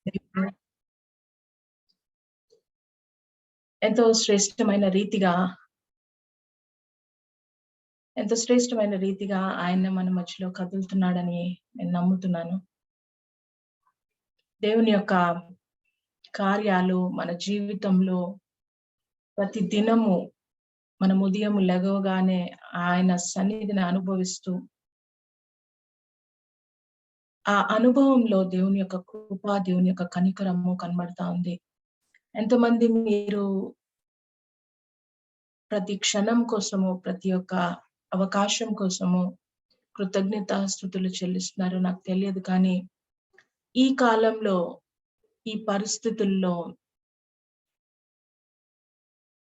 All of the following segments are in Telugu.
దేవుడు ఎంతో శ్రేష్టమైన రీతిగా ఎంతో శ్రేష్టమైన రీతిగా ఆయన మన మధ్యలో కదులుతున్నాడని నేను నమ్ముతున్నాను. దేవుని యొక్క కార్యాలు మన జీవితంలో ప్రతి దినము మనం ఉదయం లెగవగానే ఆయన సన్నిధిని అనుభవిస్తూ, ఆ అనుభవంలో దేవుని యొక్క కృప, దేవుని యొక్క కనికరము కనబడతా ఉంది. ఎంతమంది మీరు ప్రతి క్షణం కోసము, ప్రతి ఒక్క అవకాశం కోసము కృతజ్ఞతాస్తుతులు చెల్లిస్తున్నారో నాకు తెలియదు. కానీ ఈ కాలంలో, ఈ పరిస్థితుల్లో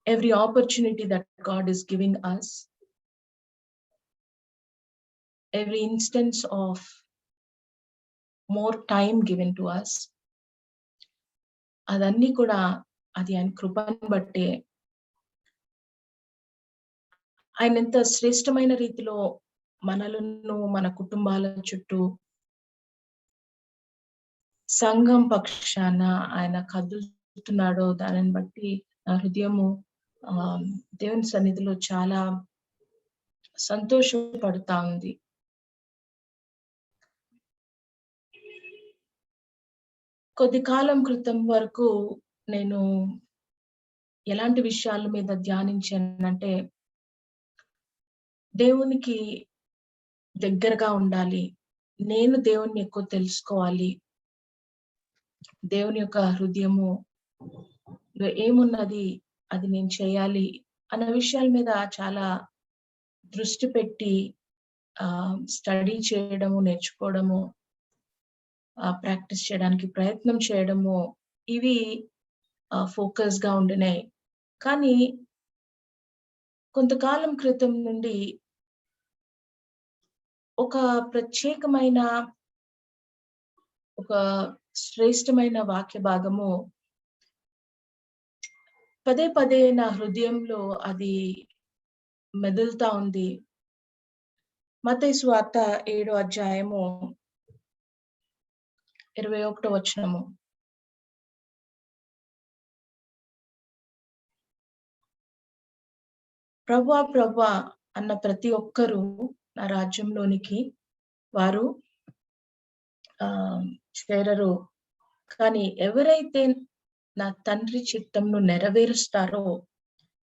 every opportunity that God is giving us, every instance of more time given to us, అదన్నీ కూడా అది ఆయన కృపను బట్టే. ఆయన ఎంత శ్రేష్టమైన రీతిలో మనలను, మన కుటుంబాల చుట్టూ, సంఘం పక్షాన ఆయన కదులుతున్నాడో దానిని బట్టి నా హృదయము దేవుని సన్నిధిలో చాలా సంతోషపడతా ఉంది. కొద్ది కాలం క్రితం వరకు నేను ఎలాంటి విషయాల మీద ధ్యానించానంటే, దేవునికి దగ్గరగా ఉండాలి, నేను దేవుణ్ణి ఎక్కువ తెలుసుకోవాలి, దేవుని యొక్క హృదయము ఏమున్నది అది నేను చేయాలి అన్న విషయాల మీద చాలా దృష్టి పెట్టి స్టడీ చేయడము, నేర్చుకోవడము, ప్రాక్టీస్ చేయడానికి ప్రయత్నం చేయడము, ఇవి ఫోకస్ గా ఉండినాయి. కానీ కొంతకాలం క్రితం నుండి ఒక ప్రత్యేకమైన, ఒక శ్రేష్టమైన వాక్య భాగము పదే పదే నా హృదయంలో అది మెదులుతా ఉంది. మత్తయి సువార్త 7వ అధ్యాయము 21వ వచనము. ప్రభువా ప్రభువా అన్న ప్రతి ఒక్కరూ నా రాజ్యంలోనికి వారు చేరరు, కానీ ఎవరైతే నా తండ్రి చిత్తంను నెరవేరుస్తారో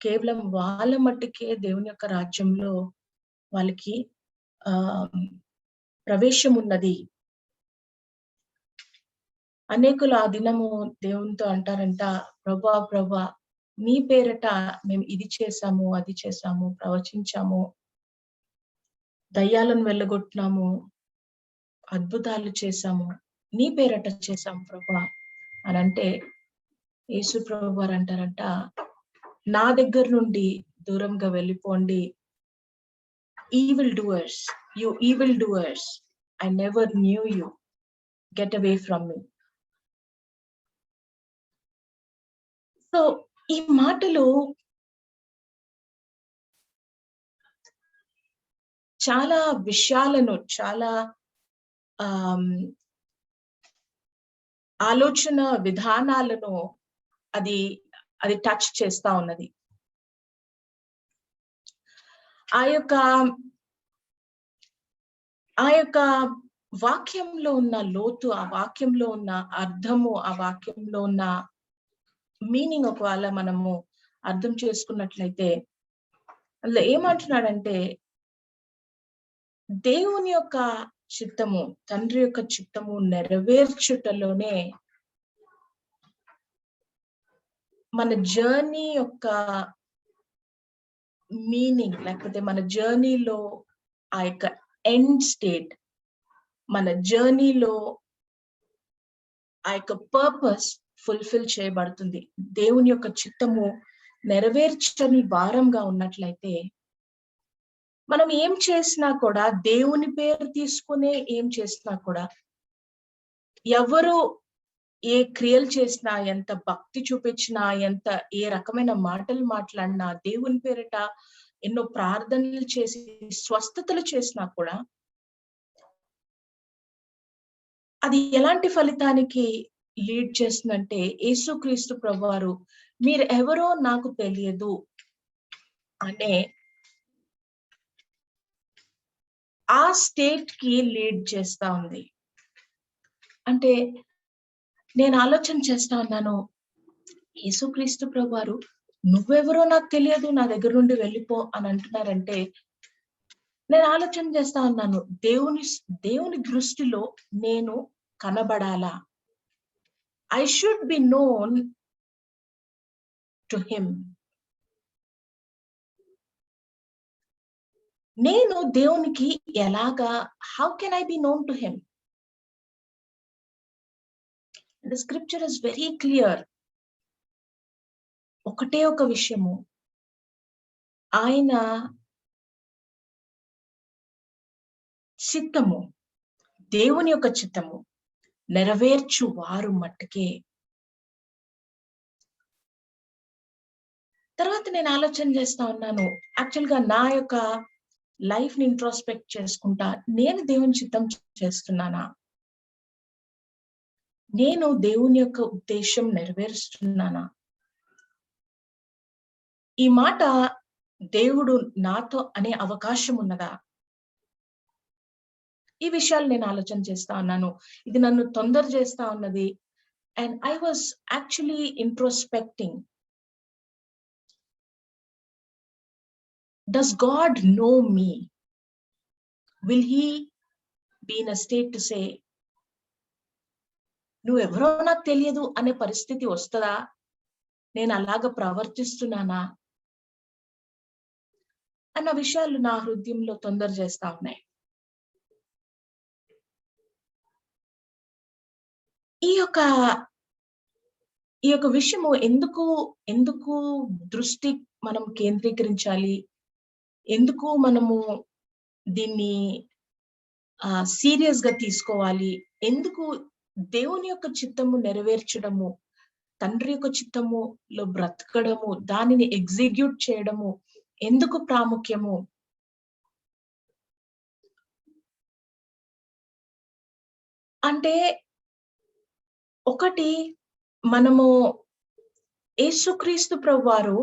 కేవలం వాళ్ళ మట్టుకే దేవుని యొక్క రాజ్యంలో వాళ్ళకి ప్రవేశం ఉన్నది. అనేకులు ఆ దినము దేవునితో అంటారంట, ప్రభువా ప్రభువా నీ పేరట మేము ఇది చేశాము, అది చేశాము, ప్రవచించాము, దయ్యాలను వెళ్ళగొట్టినాము, అద్భుతాలు చేశాము, నీ పేరట చేశాము ప్రభువా అని అంటే, యేసు ప్రభు వారు అంటారంట, నా దగ్గర నుండి దూరంగా వెళ్ళిపోండి, evil doers, you evil doers, I never knew you, get away from me. So ఈ మాటలు చాలా విషయాలను, చాలా ఆలోచన విధానాలను అది టచ్ చేస్తా ఉన్నది. ఆ యొక్క వాక్యంలో ఉన్న లోతు, ఆ వాక్యంలో ఉన్న అర్థము, ఆ వాక్యంలో ఉన్న మీనింగ్ ఒకవేళ మనము అర్థం చేసుకున్నట్లయితే, అందులో ఏమంటున్నాడంటే, దేవుని యొక్క చిత్తము, తండ్రి యొక్క చిత్తము నెరవేర్చుటలోనే మన జర్నీ యొక్క మీనింగ్, లేకపోతే మన జర్నీలో ఆ యొక్క ఎండ్ స్టేట్, మన జర్నీలో ఆ యొక్క పర్పస్ ఫుల్ఫిల్ చేయబడుతుంది. దేవుని యొక్క చిత్తము నెరవేర్చని వారంగా ఉన్నట్లయితే, మనం ఏం చేసినా కూడా, దేవుని పేరు తీసుకునే ఏం చేసినా కూడా, ఎవరు ఏ క్రియలు చేసినా, ఎంత భక్తి చూపించినా, ఏ రకమైన మాటలు మాట్లాడినా, దేవుని పేరిట ఎన్నో ప్రార్థనలు చేసి స్వస్థతలు చేసినా కూడా, అది ఎలాంటి ఫలితానికి లీడ్ చేస్తుందంటే యేసుక్రీస్తు ప్రభువారు మీరు ఎవరో నాకు తెలియదు అనే ఆ స్టేట్ కి లీడ్ చేస్తా ఉంది. అంటే నేను ఆలోచన చేస్తా ఉన్నాను, యేసుక్రీస్తు ప్రభువారు నువ్వెవరో నాకు తెలియదు, నా దగ్గర నుండి వెళ్ళిపో అని అంటున్నారంటే నేను ఆలోచన చేస్తా ఉన్నాను, దేవుని దృష్టిలో నేను కనబడాలా? I should be known to him. నేను దేవునికి ఎలాగా how can I be known to him? The scripture is very clear. ఒకటే ఒక విషయము, ఆయన చిత్తము, దేవుని యొక్క చిత్తము నెరవేర్చు వారు మట్టుకే. తర్వాత నేను ఆలోచన చేస్తా ఉన్నాను, యాక్చువల్ గా నా యొక్క లైఫ్ ని ఇంట్రోస్పెక్ట్ చేసుకుంటా, నేను దేవుని చిత్తం చేస్తున్నానా? నేను దేవుని యొక్క ఉద్దేశం నెరవేరుస్తున్నానా? ఈ మాట దేవుడు నాతో అనే అవకాశం ఉన్నదా? ఈ విషయాలు నేను ఆలోచన చేస్తా ఉన్నాను. ఇది నన్ను తొందర చేస్తా ఉన్నది. And I was actually introspecting. Does God know me? Will he be in a state to say, నువ్వెవరో నాకు తెలియదు అనే పరిస్థితి వస్తుందా? నేను అలాగ ప్రవర్తిస్తున్నానా అన్న విషయాలు నా హృదయంలో తొందర చేస్తా ఉన్నాయి. ఈ యొక్క విషయము ఎందుకు దృష్టి మనం కేంద్రీకరించాలి, ఎందుకు మనము దీన్ని సీరియస్ గా తీసుకోవాలి, ఎందుకు దేవుని యొక్క చిత్తము నెరవేర్చడము, తండ్రి యొక్క చిత్తములో బ్రతకడము, దానిని ఎగ్జిక్యూట్ చేయడము ఎందుకు ప్రాముఖ్యము? అంటే ఒకటి, మనము యేసుక్రీస్తు ప్రభువారు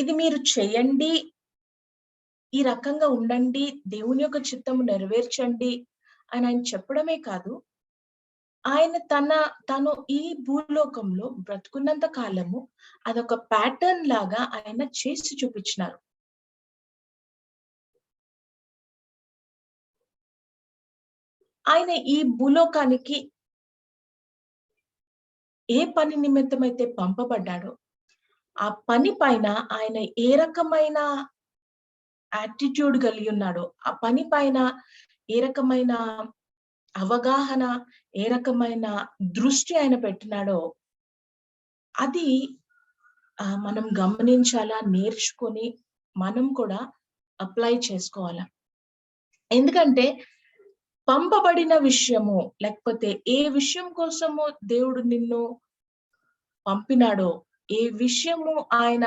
ఇది మీరు చేయండి, ఈ రకంగా ఉండండి, దేవుని యొక్క చిత్తము నెరవేర్చండి అని ఆయన చెప్పడమే కాదు, ఆయన తను ఈ భూలోకంలో బ్రతుకున్నంత కాలము అదొక ప్యాటర్న్ లాగా ఆయన చేసి చూపించినారు. ఆయన ఈ భూలోకానికి ఏ పని నిమిత్తం అయితే పంపబడ్డాడో ఆ పని పైన ఆయన ఏ రకమైన యాటిట్యూడ్ కలిగి ఉన్నాడో, ఆ పని పైన ఏ రకమైన అవగాహన, ఏ రకమైన దృష్టి ఆయన పెట్టినాడో అది మనం గమనించాలా, నేర్చుకొని మనం కూడా అప్లై చేసుకోవాలా. ఎందుకంటే పంపబడిన విషయము, లేకపోతే ఏ విషయం కోసము దేవుడు నిన్ను పంపినాడో, ఏ విషయము ఆయన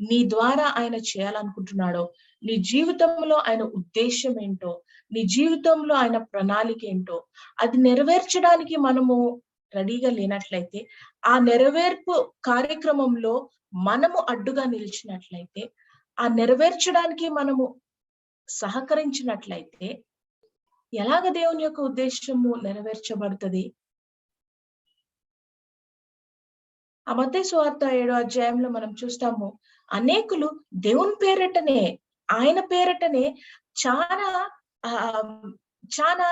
నీ ద్వారా ఆయన చేయాలనుకుంటున్నాడో, నీ జీవితంలో ఆయన ఉద్దేశం ఏంటో, నీ జీవితంలో ఆయన ప్రణాళిక ఏంటో, అది నెరవేర్చడానికి మనము రెడీగా లేనట్లయితే, ఆ నెరవేర్పు కార్యక్రమంలో మనము అడ్డుగా నిలిచినట్లయితే, ఆ నెరవేర్చడానికి మనము సహకరించినట్లయితే ఎలాగ దేవుని యొక్క ఉద్దేశము నెరవేర్చబడుతుంది? ఆ మత్తయి సువార్త 7వ అధ్యాయంలో మనం చూస్తాము, అనేకులు దేవుని పేరటనే, ఆయన పేరటనే చాలా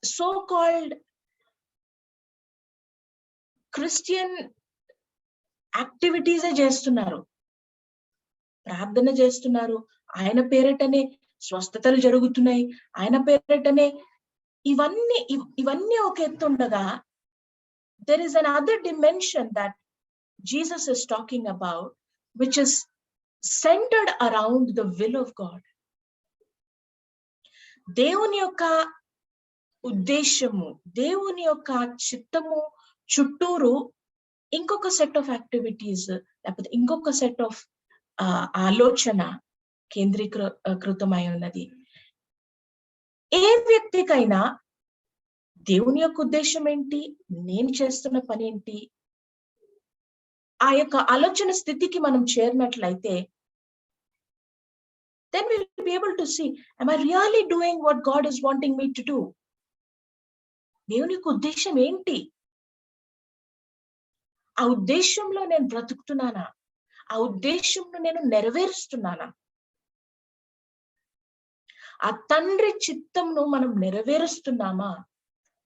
సో కాల్డ్ క్రిస్టియన్ యాక్టివిటీసే చేస్తున్నారు, ప్రార్థన చేస్తున్నారు, ఆయన పేరటనే స్వస్థతలు జరుగుతున్నాయి, ఆయన పేరటనే ఇవన్నీ ఒక ఎత్తుండగా, there is another dimension that Jesus is talking about, which is centered around the will of God. దేవుని యొక్క ఉద్దేశము, దేవుని యొక్క చిత్తము చుట్టూరు ఇంకొక సెట్ ఆఫ్ యాక్టివిటీస్, లేకపోతే ఇంకొక సెట్ ఆఫ్ ఆలోచన కేంద్రీకృతమై ఉన్నది. ఏ వ్యక్తికైనా దేవుని యొక్క ఉద్దేశం ఏంటి, నేను చేస్తున్న పని ఏంటి, ఆ యొక్క ఆలోచన స్థితికి మనం చేరినట్లయితే, then we will be able to see, am I really doing what God is wanting me to do? దేవుని యొక్క ఉద్దేశం ఏంటి? ఆ ఉద్దేశంలో నేను బ్రతుకుతున్నానా? ఆ ఉద్దేశంను నేను నెరవేరుస్తున్నానా? ఆ తండ్రి చిత్తంను మనం నెరవేరుస్తున్నామా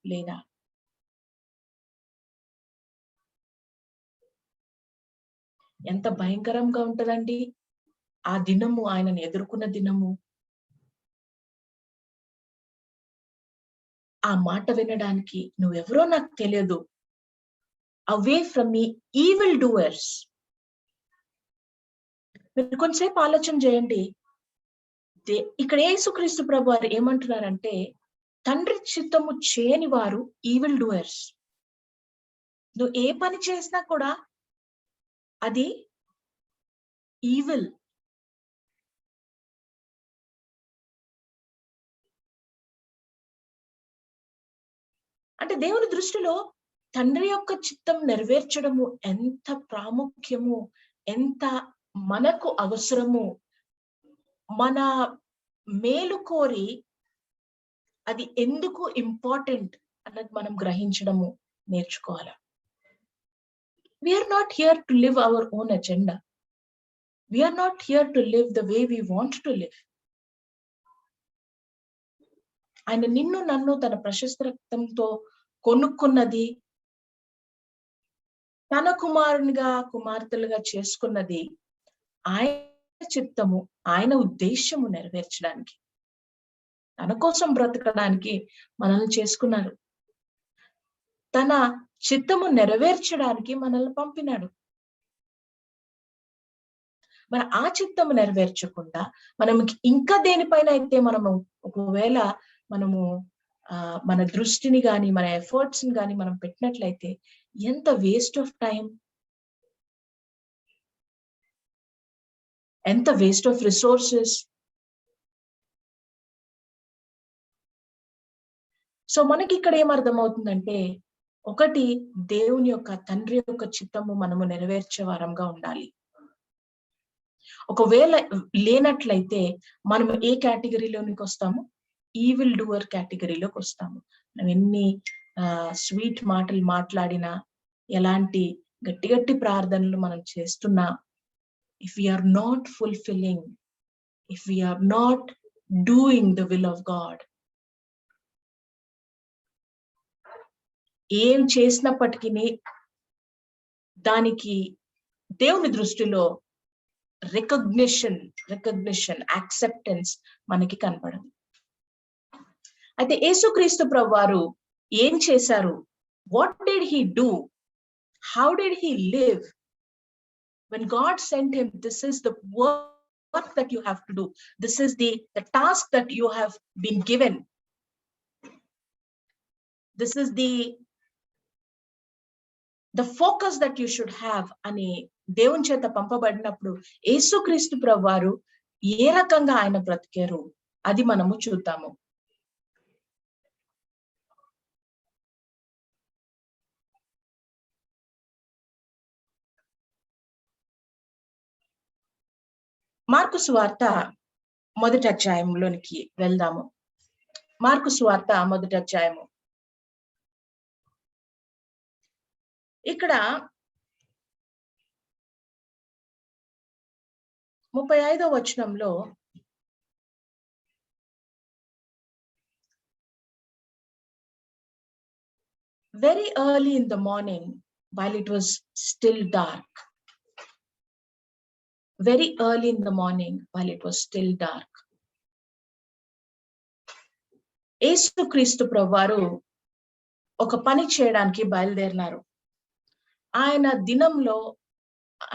లేదా? ఎంత భయంకరంగా ఉంటదండి ఆ దినము, ఆయనను ఎదుర్కొన్న దినము. ఆ మాట వినడానికి, నువ్వెవరో నాకు తెలియదు, away from me evil doers. మీరు కొంతసేపు ఆలోచన చేయండి. ఇక్కడ యేసుక్రీస్తు ప్రభు వారు ఏమంటున్నారంటే, తండ్రి చిత్తము చేయని వారు ఈవిల్ డూయర్స్. నువ్వు ఏ పని చేసినా కూడా అది ఈవిల్. అంటే దేవుని దృష్టిలో తండ్రి యొక్క చిత్తం నెరవేర్చడము ఎంత ప్రాముఖ్యము, ఎంత మనకు అవసరము, మన మేలు కోరి అది ఎందుకు ఇంపార్టెంట్ అన్నది మనం గ్రహించడము నేర్చుకోవాలి. We are not here to live our own agenda. We are not here to live the way we want to live. ఆయన నిన్ను నన్ను తన ప్రశస్త రక్తంతో కొనుక్కున్నది, తన కుమారునిగా కుమార్తెలుగా చేసుకున్నది ఆయన చిత్తము, ఆయన ఉద్దేశము నెరవేర్చడానికి, తన కోసం బ్రతకడానికి మనల్ని చేసుకున్నారు. తన చిత్తము నెరవేర్చడానికి మనల్ని పంపినాడు. మరి ఆ చిత్తము నెరవేర్చకుండా మనం ఇంకా దేనిపైన అయితే మనము ఒకవేళ మనము మన దృష్టిని గాని మన ఎఫర్ట్స్ ని గాని మనం పెట్టినట్లయితే ఎంత వేస్ట్ ఆఫ్ టైం, ఎంత వేస్ట్ ఆఫ్ రిసోర్సెస్. సో మనకి ఇక్కడ ఏమర్థమవుతుందంటే, ఒకటి, దేవుని యొక్క తండ్రి యొక్క చిత్తము మనము నెరవేర్చే వారంగా ఉండాలి. ఒకవేళ లేనట్లయితే మనం ఏ కేటగిరీలోనికి వస్తాము? ఈవిల్ డూయర్ కేటగిరీలోకి వస్తాము. మనం ఎన్ని స్వీట్ మాటలు మాట్లాడినా, ఎలాంటి గట్టి గట్టి ప్రార్థనలు మనం చేస్తున్నా, if we're not fulfilling, if we're not doing the will of God, ఏం చేసినప్పటికీ దానికి దేవుని దృష్టిలో రికగ్నిషన్, యాక్సెప్టెన్స్ మనకి కనపడదు. అయితే యేసుక్రీస్తు ప్రభు వారు ఏం చేశారు? What did he do? How did he live? When God sent him, this is the work that you have to do. This is the task that you have been given. This is the focus that you should have అని దేవుని చేత పంపబడినప్పుడు యేసుక్రీస్తు ప్రభు వారు ఏ రకంగా ఆయన బ్రతికారు అది మనము చూద్దాము. మార్కు సువార్త మొదటి అధ్యాయంలోనికి వెళ్దాము. మార్కు సువార్త మొదటి అధ్యాయము. ఇక్కడ 35వ వచనంలో very early in the morning while it was still dark, very early in the morning while it was still dark, యేసుక్రీస్తు ప్రభువారు ఒక పని చేయడానికి బయలుదేరినారు. ఆయన దినంలో,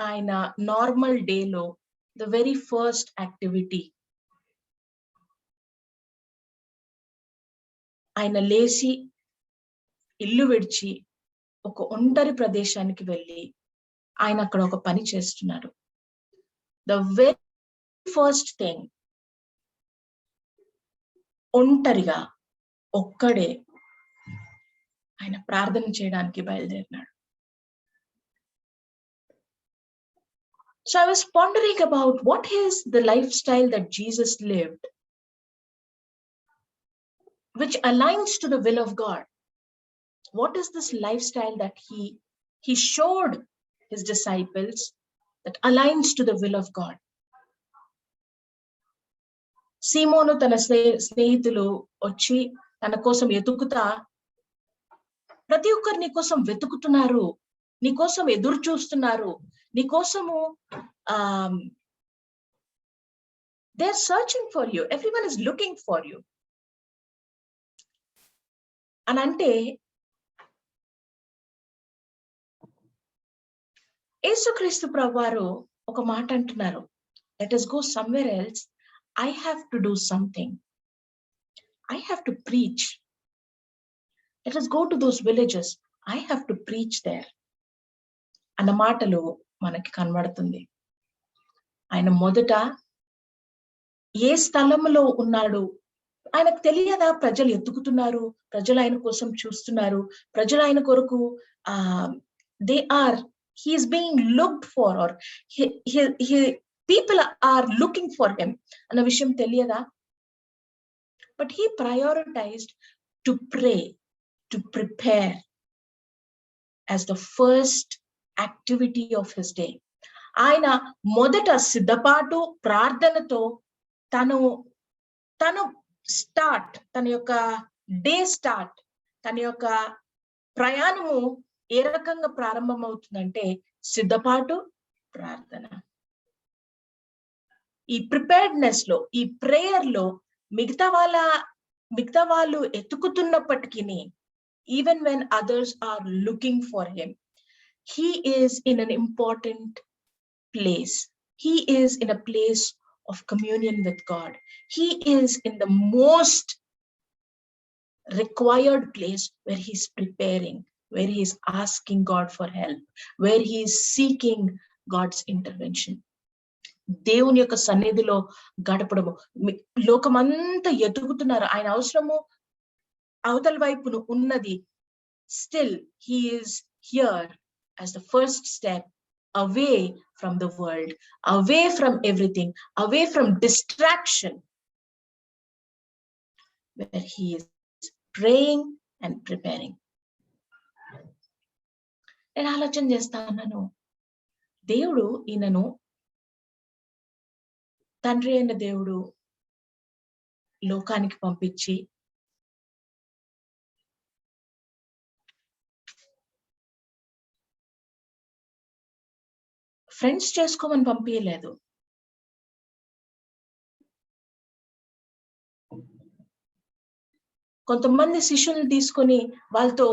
ఆయన నార్మల్ డేలో ద వెరీ ఫస్ట్ యాక్టివిటీ, ఆయన లేచి ఇల్లు విడిచి ఒక ఒంటరి ప్రదేశానికి వెళ్ళి ఆయన అక్కడ ఒక పని చేస్తున్నారు. ద వెరీ ఫస్ట్ థింగ్ ఒంటరిగా ఒక్కడే ఆయన ప్రార్థన చేయడానికి బయలుదేరినాడు. So I was pondering about what is the lifestyle that Jesus lived, which aligns to the will of God. What is this lifestyle that he showed his disciples that aligns to the will of God? సీమోను తన స్నేహితులు వచ్చి తన కోసం ఎతుకుతా, ప్రతి ఒక్కరు నీ కోసం వెతుకుతున్నారు, నీ కోసం ఎదురు చూస్తున్నారు, నీ కోసము they are searching for you, everyone is looking for you అని అంటే, యేసుక్రీస్తు ప్రభువారు ఒక మాట అంటున్నారు, let us go somewhere else. I have to do something. I have to preach. Let us go to those villages. I have to preach there. అన్న మాటలు మనకి కనబడుతుంది. ఆయన మొదట ఏ స్థలంలో ఉన్నాడు ఆయనకు తెలియదా? ప్రజలు ఎత్తుకుతున్నారు, ప్రజలు ఆయన కోసం చూస్తున్నారు, ప్రజలు ఆయన కొరకు he is being looked for, or people are looking for him అన్న విషయం తెలియదా? But he prioritized to pray, to prepare as the first activity of his day. ఆయన మొదట సిద్ధపాటు ప్రార్థనతో తను స్టార్ట్, తన యొక్క డే స్టార్ట్, తన యొక్క ప్రయాణము ఏ రకంగా ప్రారంభమవుతుందంటే సిద్ధపాటు, ప్రార్థన. ఈ ప్రిపేర్డ్నెస్ లో, ఈ ప్రేయర్ లో మిగతా వాళ్ళు ఎత్తుకుతున్నప్పటికీ, even when others are looking for him, he is in an important place. He is in a place of communion with God. He is in the most required place where he's preparing, where he is asking God for help, where he is seeking God's intervention. దేవుని యొక్క సన్నిధిలో గడపడము. లోకమంతా ఎదుగుతున్నారు, ఆయన అవసరము అవతల వైపును ఉన్నది. Still he is here as the first step away from the world, away from everything, away from distraction, where he is praying and preparing. నేను ఆలోచన చేస్తా ఉన్నాను, దేవుడు ఈయనను, తండ్రి అయిన దేవుడు లోకానికి పంపించి ఫ్రెండ్స్ చేసుకోమని పంపించలేదు. కొంతమంది శిష్యుల్ని తీసుకొని వాళ్ళతో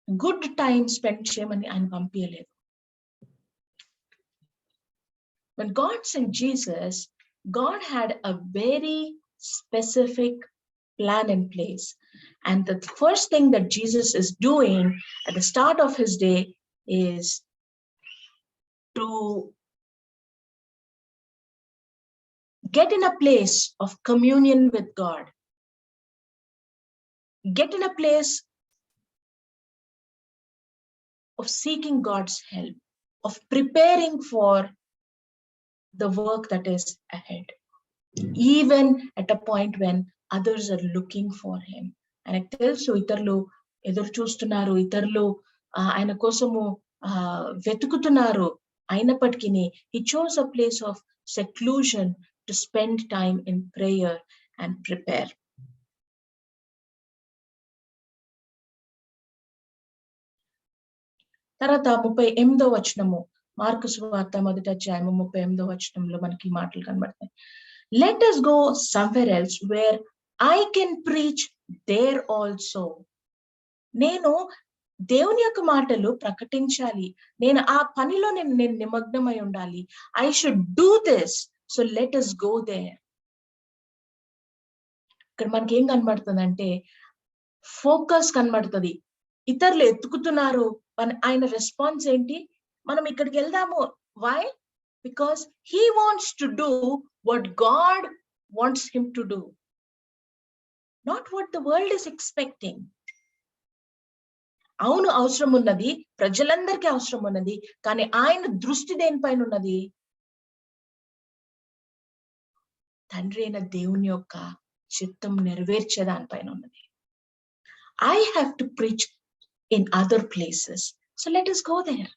గుడ్ టైం స్పెండ్ చేయమని ఆయన పంపించలేదు. When God sent Jesus, God had a very specific plan in place. And the first thing that Jesus is doing at the start of his day is to get in a place of communion with God. Get in a place of seeking God's help, of preparing for the work that is ahead, even at a point when others are looking for him. ఆయనకు తెలుసు ఇతరులు ఎదురు చూస్తున్నారు, ఇతరులు ఆయన కోసము వెతుకుతున్నారు. అయినప్పటికీ he chose a place of seclusion to spend time in prayer and prepare. తర్వాత 38వ వచనము, మార్కు సువార్త 1వ అధ్యాయము 38వ వచనంలో మనకి ఈ మాటలు కనబడతాయి. Let us go somewhere else where I can preach there also. నేను దేవుని యొక్క మాటలు ప్రకటించాలి, నేను ఆ పనిలో నేను నిమగ్నమై ఉండాలి. I should do this, so let us go there. ఇక్కడ మనకి ఏం కనబడుతుందంటే ఫోకస్ కనబడుతుంది. ఇతరులు ఎత్తుకుతున్నారు, ఆయన రెస్పాన్స్ ఏంటి? మనం ఇక్కడికి వెళ్దాము. Why? Because he wants to do what God wants him to do. not what the world is expecting. అవును అవసరం ఉన్నది, ప్రజలందరికీ అవసరం ఉన్నది, కానీ ఆయన దృష్టి దేనిపైన ఉన్నది? తండ్రి అయిన దేవుని యొక్క చిత్తం నెరవేర్చే దానిపైన ఉన్నది. I have to preach in other places. So let us go there.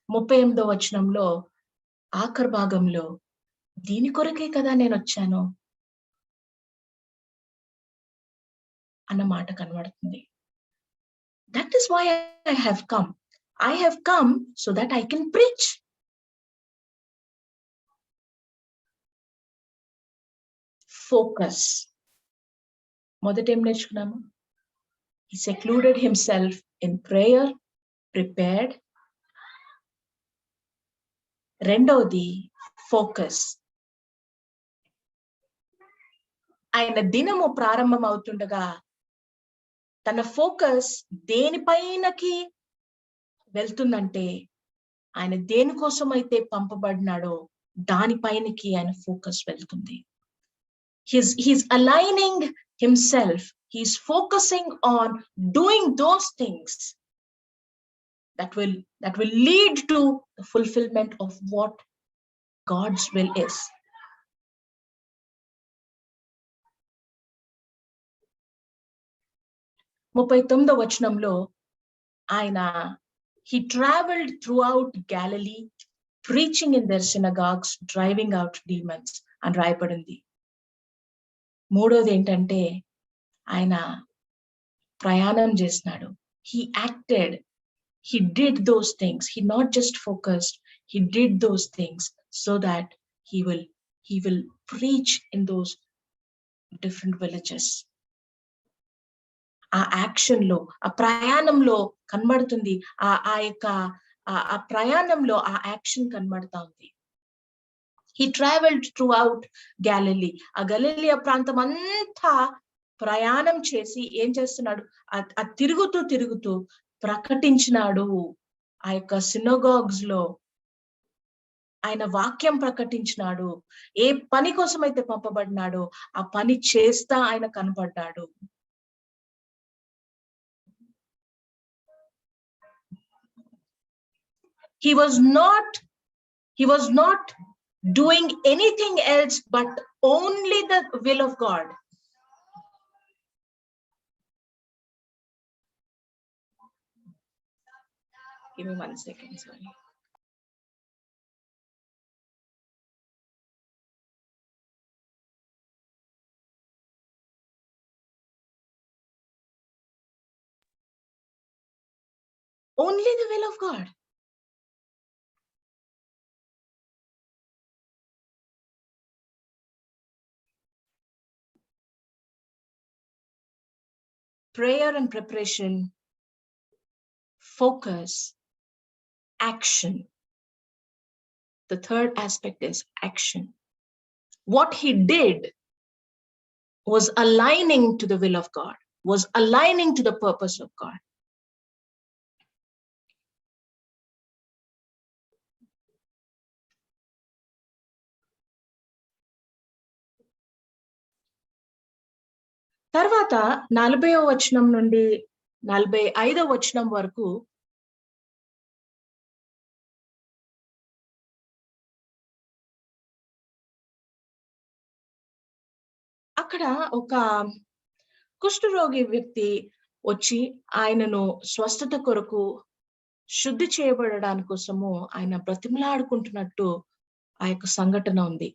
38వ వచనంలో ఆఖరి భాగంలో దీని కొరకే కదా నేను వచ్చాను అన్న మాట కనబడుతుంది. That is why I have come. I have come so that I can preach. Focus. మొదట ఏం నేర్చుకున్నాము? He secluded himself in prayer, prepared. రెండవది ఫోకస్. ఆయన దినము ప్రారంభం అవుతుండగా తన ఫోకస్ దేనిపైనకి వెళ్తుందంటే, ఆయన దేనికోసం అయితే పంపబడినాడో దానిపైనకి ఆయన ఫోకస్ వెళ్తుంది. He's aligning himself. He's focusing on doing those things that will lead to the fulfillment of what God's will is. ముప్పై 39వ వచనంలో ఆయన he traveled throughout Galilee, preaching in their synagogues, driving out demons అని రాయబడింది. మూడోది ఏంటంటే ఆయన ప్రయాణం చేసినాడు. He acted. He did those things. He not just focused. He did those things so that he will preach in those different villages. ఆ యాక్షన్ లో, ఆ ప్రయాణంలో కనబడుతుంది. ఆ ప్రయాణంలో ఆ యాక్షన్ కనబడతా ఉంది. He traveled throughout Galilee. ఆ గలిలియా ప్రాంతం అంతా ప్రయాణం చేసి ఏం చేస్తున్నాడు? ఆ తిరుగుతూ ప్రకటించినాడు. ఆ యొక్క సినగాగ్స్ లో ఆయన వాక్యం ప్రకటించినాడు. ఏ పని కోసం అయితే పంపబడినాడో ఆ పని చేస్తా ఆయన కనపడ్డాడు. He was not doing anything else but only the will of God. Give me 1 second, sorry. Only the will of God. Prayer and preparation, focus, action. The third aspect is action. What he did was aligning to the will of God, was aligning to the purpose of God. తర్వాత 40వ వచనం నుండి 45వ వచనం వరకు అక్కడ ఒక కుష్ఠరోగి వ్యక్తి వచ్చి ఆయనను స్వస్థత కొరకు శుద్ధి చేయబడడానికి కోసము ఆయన బ్రతిమలాడుకుంటున్నట్టు ఆ యొక్క సంఘటన ఉంది.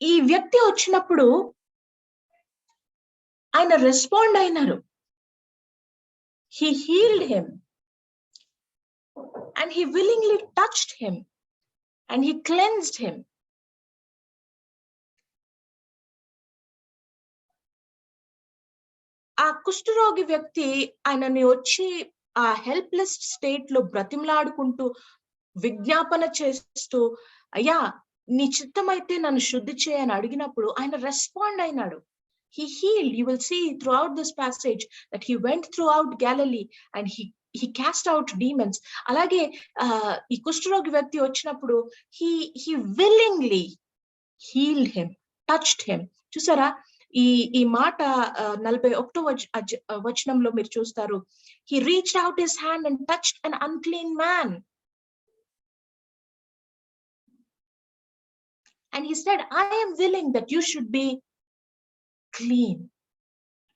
ఈ వ్యక్తి వచ్చినప్పుడు ఆయన రెస్పాండ్ అయినారు. He healed him and he willingly touched him and he cleansed him. ఆ కుష్ఠరోగి వ్యక్తి ఆయనని వచ్చి ఆ హెల్ప్లెస్ స్టేట్ లో బ్రతిమలాడుకుంటూ విజ్ఞాపన చేస్తూ, అయ్యా నీ చిత్తమైతే నన్ను శుద్ధి చేయని అడిగినప్పుడు ఆయన రెస్పాండ్ అయినాడు. He healed. You will see throughout this passage that he went throughout Galilee and he he cast out demons. అలాగే ఈ కుష్ఠరోగి వ్యక్తి వచ్చినప్పుడు he willingly healed him, touched him. చూసారా, ఈ మాట 41వ వచనంలో మీరు చూస్తారు. He reached out his hand and touched an unclean man. And he said, I am willing that you should be clean.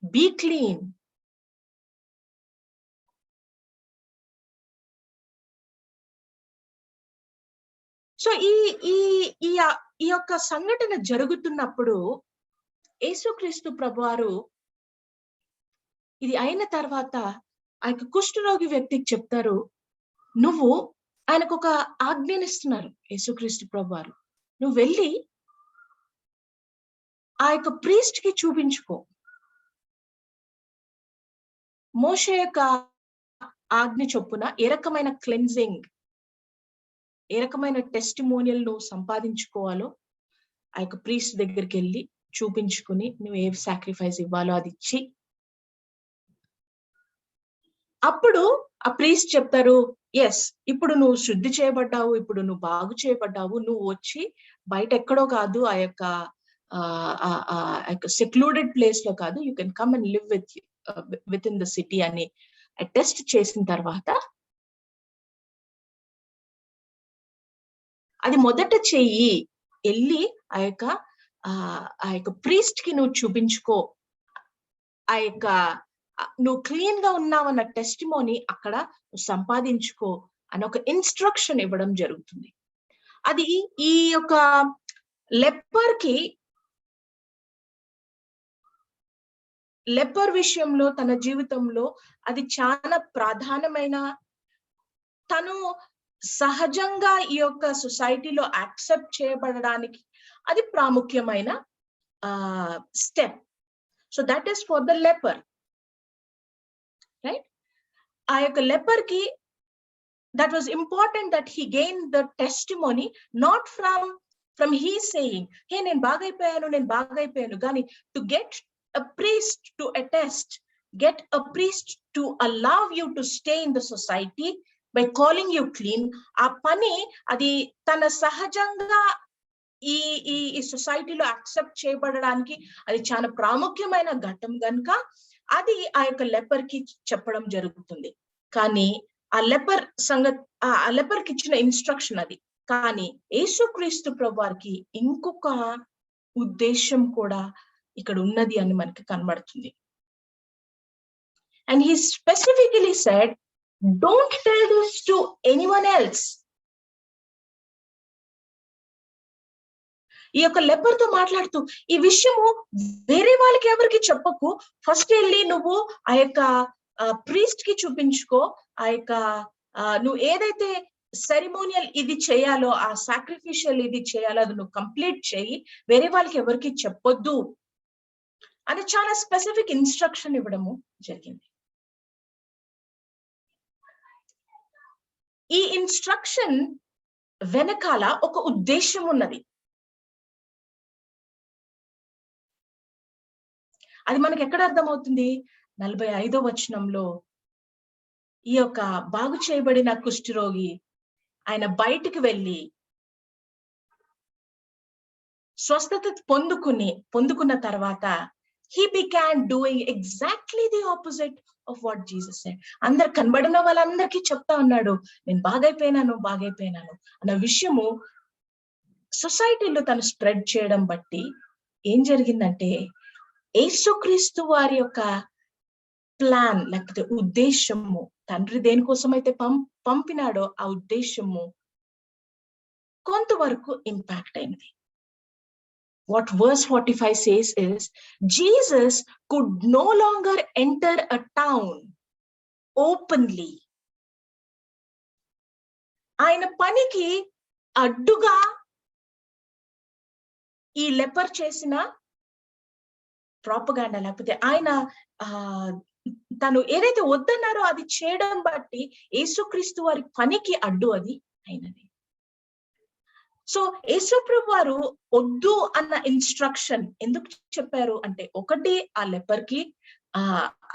Be clean. So ఈ యొక్క సంఘటన జరుగుతున్నప్పుడు యేసుక్రీస్తు ప్రభువారు ఇది అయిన తర్వాత ఆ యొక్క కుష్ఠరోగి వ్యక్తికి చెప్తారు, నువ్వు ఆయనకు ఒక ఆజ్ఞనిస్తున్నారు యేసుక్రీస్తు ప్రభువారు, నువ్వు వెళ్ళి ఆ యొక్క ప్రీస్ట్ కి చూపించుకో. మోషే యొక్క ఆజ్ఞ చొప్పున ఏ రకమైన క్లెన్జింగ్, ఏ రకమైన టెస్టిమోనియల్ నువ్వు సంపాదించుకోవాలో ఆ యొక్క ప్రీస్ట్ దగ్గరికి వెళ్ళి చూపించుకుని నువ్వు ఏ సాక్రిఫైస్ ఇవ్వాలో అది ఇచ్చి, అప్పుడు ఆ ప్రీస్ట్ చెప్తారు, ఎస్ ఇప్పుడు నువ్వు శుద్ధి చేయబడ్డావు, ఇప్పుడు నువ్వు బాగు చేయబడ్డావు, నువ్వు వచ్చి బయట ఎక్కడో కాదు, ఆ యొక్క సెక్లూడెడ్ ప్లేస్ లో కాదు, you can come and live with in the city అని టెస్ట్ చేసిన తర్వాత అది మొదట చెయ్యి, వెళ్ళి ఆ యొక్క ప్రీస్ట్ కి నువ్వు చూపించుకో, ఆ యొక్క నువ్వు క్లీన్ గా ఉన్నావన్న టెస్టిమోనీ అక్కడ సంపాదించుకో అని ఒక ఇన్స్ట్రక్షన్ ఇవ్వడం జరుగుతుంది. అది ఈ యొక్క లెపర్ విషయంలో తన జీవితంలో అది చాలా ప్రాధాన్యమైన, తను సహజంగా ఈ యొక్క సొసైటీలో యాక్సెప్ట్ చేయబడడానికి అది ప్రాముఖ్యమైన step. So that is for the leopard, right? ఆ యొక్క లెపర్ కి that was important that he gained the testimony not from he saying, hey నేను బాగైపోయాను, కానీ to get a priest to attest, get a priest to allow you to stay in the society by calling you clean. ఆ పని అది తన సహజంగా ఈ సొసైటీలో యాక్సెప్ట్ చేయబడడానికి అది చాలా ప్రాముఖ్యమైన ఘట్టం గనుక అది ఆ యొక్క లెపర్ కి చెప్పడం జరుగుతుంది. కానీ ఆ లెపర్ కి ఇచ్చిన ఇన్స్ట్రక్షన్ అది. కానీ యేసుక్రీస్తు ప్రభువారికి ఇంకొక ఉద్దేశం కూడా ఇక్కడ ఉన్నది అని మనకి కనబడుతుంది. And he specifically said, don't tell this to anyone else. ఈ యొక్క లెపర్ తో మాట్లాడుతూ, ఈ విషయము వేరే వాళ్ళకి ఎవరికి చెప్పకు, ఫస్ట్ వెళ్ళి నువ్వు ఆ యొక్క ప్రీస్ట్ కి చూపించుకో, ఆ యొక్క నువ్వు ఏదైతే సెరిమోనియల్ ఇది చేయాలో, ఆ సాక్రిఫిషియల్ ఇది చేయాలో అది నువ్వు కంప్లీట్ చేయి, వేరే వాళ్ళకి ఎవరికి చెప్పొద్దు అని చాలా స్పెసిఫిక్ ఇన్స్ట్రక్షన్ ఇవ్వడము జరిగింది. ఈ ఇన్స్ట్రక్షన్ వెనకాల ఒక ఉద్దేశం ఉన్నది. అది మనకి ఎక్కడ అర్థమవుతుంది? 45వ వచనంలో ఈ యొక్క బాగు చేయబడిన కుష్ఠరోగి ఆయన బయటికి వెళ్ళి స్వస్థత పొందుకున్న తర్వాత he began doing exactly the opposite of what Jesus said. అందరు కనబడిన వాళ్ళందరికీ చెప్తా ఉన్నాడు, నేను బాగైపోయినాను అన్న విషయము సొసైటీలో తను స్ప్రెడ్ చేయడం బట్టి ఏం జరిగిందంటే, యేసుక్రీస్తు వారి యొక్క ప్లాన్ లేకపోతే ఉద్దేశము, తండ్రి దేనికోసం అయితే పంపినాడో ఆ ఉద్దేశము కొంతవరకు ఇంపాక్ట్ అయింది. What verse 45 says is, Jesus could no longer enter a town openly. ఆయన పనికి అడ్డుగా ఈ లెపర్ చేసిన ప్రాపగాండా లేకపోతే ఆయన తను ఏదైతే వద్దన్నారో అది చేయడం బట్టి యేసుక్రీస్తు వారి పనికి అడ్డు అది అయినది. సో యేసుప్రభు వారు వద్దు అన్న ఇన్స్ట్రక్షన్ ఎందుకు చెప్పారు అంటే, ఒకటి ఆ లెపర్ కి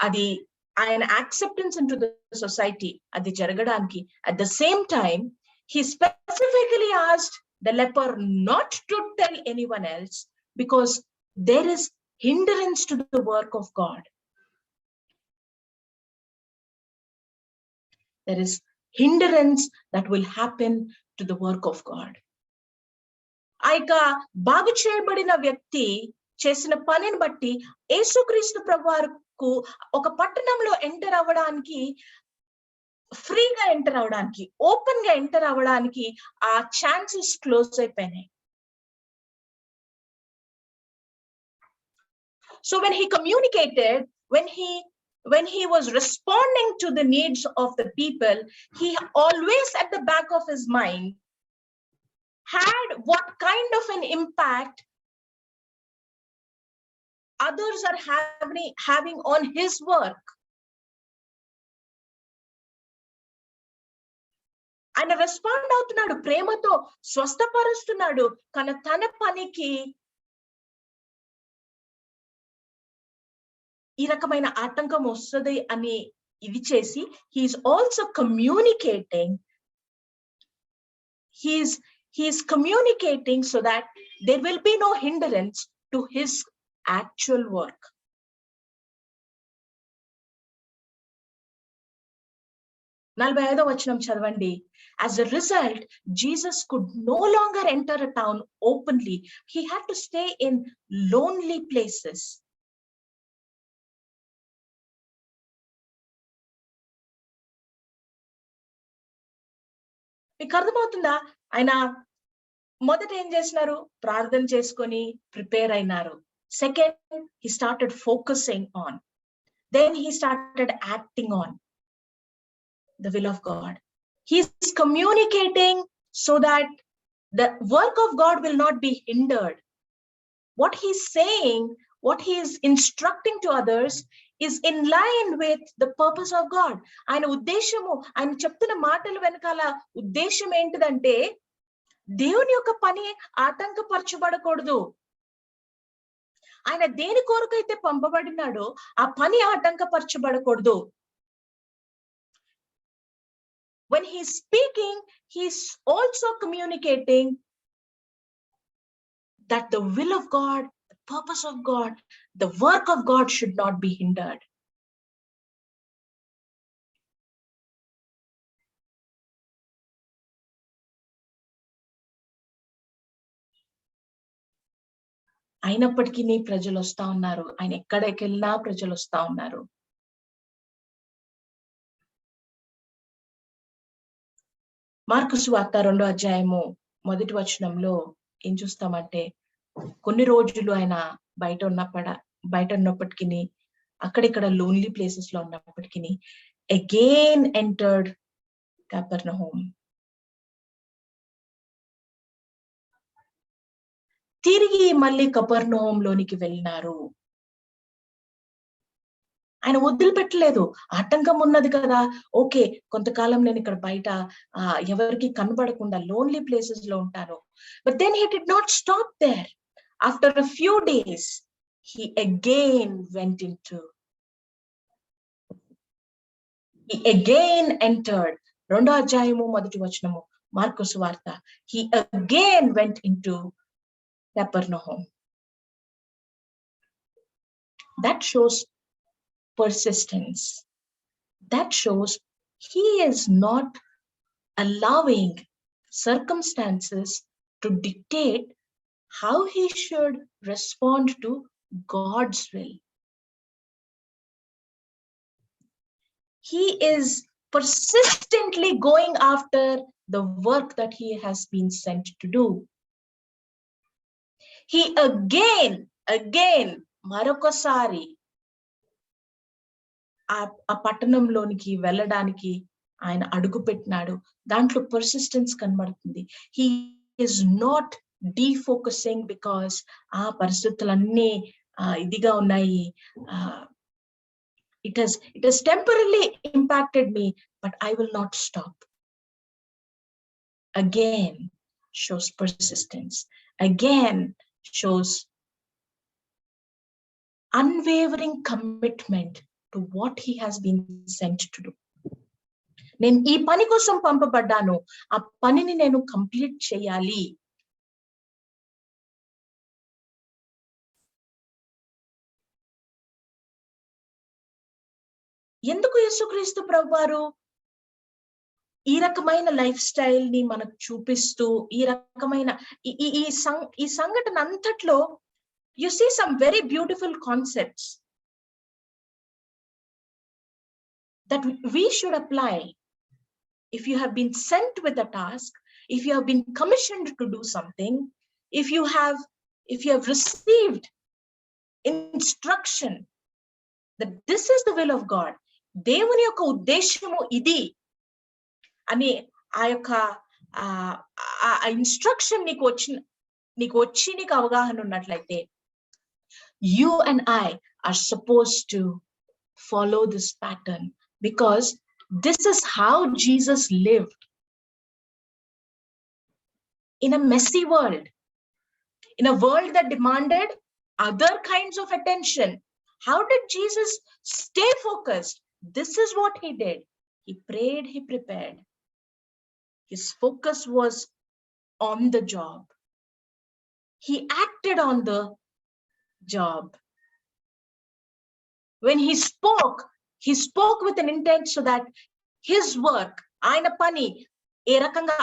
అది ఆయన acceptance into the society అది జరగడానికి at the same time he specifically asked the leper not to tell anyone else because there is hindrance to the work of God. There is hindrance that will happen to the work of God. ఆ యొక్క బాగు చేయబడిన వ్యక్తి చేసిన పనిని బట్టి యేసుక్రీస్తు ప్రభువారికి ఒక పట్టణంలో ఎంటర్ అవ్వడానికి, ఫ్రీగా ఎంటర్ అవ్వడానికి, ఓపెన్ గా ఎంటర్ అవ్వడానికి ఆ ఛాన్సెస్ క్లోజ్ అయిపోయినాయి. So when he communicated, when he was responding to the needs of the people, he always at the back of his mind had what kind of an impact others are having on his work. ఆయన రెస్పాండ్ అవుతున్నాడు, ప్రేమతో స్వస్థపరుస్తున్నాడు, కానీ తన పనికి ఈ రకమైన ఆటంకం వస్తుంది అని ఇది చేసి he's also communicating, he's communicating so that there will be no hindrance to his actual work. నలభై 45వ వచనం చదవండి. As a result, Jesus could no longer enter a town openly. He had to stay in lonely places. మీకు అర్థమవుతుందా? ఆయన మొదట ఏం చేసినారు? ప్రార్థన చేసుకొని ప్రిపేర్ అయినారు. Second, he started focusing on. Then he started acting on the will of God. He's communicating so that the work of God will not be hindered. What he's saying, what he is instructing to others is in line with the purpose of God. ఆయన ఉద్దేశము, ఆయన చెప్తున్న మాటల వెనకాల ఉద్దేశం ఏంటిదంటే దేవుని యొక్క పని ఆటంకపరచబడకూడదు. ఆయన దేని కొరకైతే పంపబడినాడో ఆ పని ఆటంకపరచబడకూడదు. When he's speaking, he's also communicating that the will of God, the purpose of God, the work of God should not be hindered. అయినప్పటికీ ప్రజలు వస్తా ఉన్నారు. ఆయన ఎక్కడికి వెళ్ళినా ప్రజలు వస్తా ఉన్నారు. మార్కు సువార్త 2వ అధ్యాయము 1వ వచనంలో ఏం చూస్తామంటే, కొన్ని రోజులు ఆయన బయట ఉన్నప్పటికీ, అక్కడిక్కడ లోన్లీ ప్లేసెస్ లో ఉన్నప్పటికీ, అగైన్ ఎంటర్డ్ కపెర్నహూమ్. తిరిగి మళ్ళీ కపెర్నహూమ్ లోనికి వెళ్ళినారు. ఆయన వదిలిపెట్టలేదు. ఆటంకం ఉన్నది కదా, ఓకే కొంతకాలం నేను ఇక్కడ బయట ఎవరికి కనబడకుండా లోన్లీ ప్లేసెస్ లో ఉంటాను. But then he did not stop there. After a few days he again entered. 2వ అధ్యాయము 1వ వచనము మార్కు సువార్త. He again went into Capernaum. That shows persistence. That shows he is not allowing circumstances to dictate how he should respond to God's will. He is persistently going after the work that he has been sent to do. He again మరొకసారి ఆ పట్టణంలోనికి వెళ్ళడానికి ఆయన అడుగు పెట్టినాడు. దాంట్లో పర్సిస్టెన్స్ కనబడుతుంది. హీ ఈస్ నాట్ డీఫోకసింగ్ బికాస్ ఆ పరిస్థితులన్నీ ఇదిగా ఉన్నాయి, it has temporarily impacted me, but I will not stop. Again shows persistence. Again shows unwavering commitment to what he has been sent to do. నేను ఈ పని కోసం పంపబడ్డాను, ఆ పనిని నేను కంప్లీట్ చేయాలి. ఎందుకు యేసుక్రీస్తు ప్రభువారు ఈ రకమైన లైఫ్ స్టైల్ ని మనకు చూపిస్తూ ఈ రకమైన ఈ సంఘటన అంతట్లో you see some very beautiful concepts that we should apply. If you have been sent with a task, if you have been commissioned to do something, if you have received instruction that this is the will of God, దేవుని యొక్క ఉద్దేశము ఇది అని ఆ యొక్క ఇన్స్ట్రక్షన్ నీకు వచ్చి అవగాహన ఉన్నట్లయితే, you and I are supposed to follow this pattern, because this is how Jesus lived in a messy world, in a world that demanded other kinds of attention. How did Jesus stay focused? This is what he did. He prayed, he prepared. His focus was on the job. He acted on the job. When he spoke with an intent so that his work, ఆయన పని ఏ రకంగా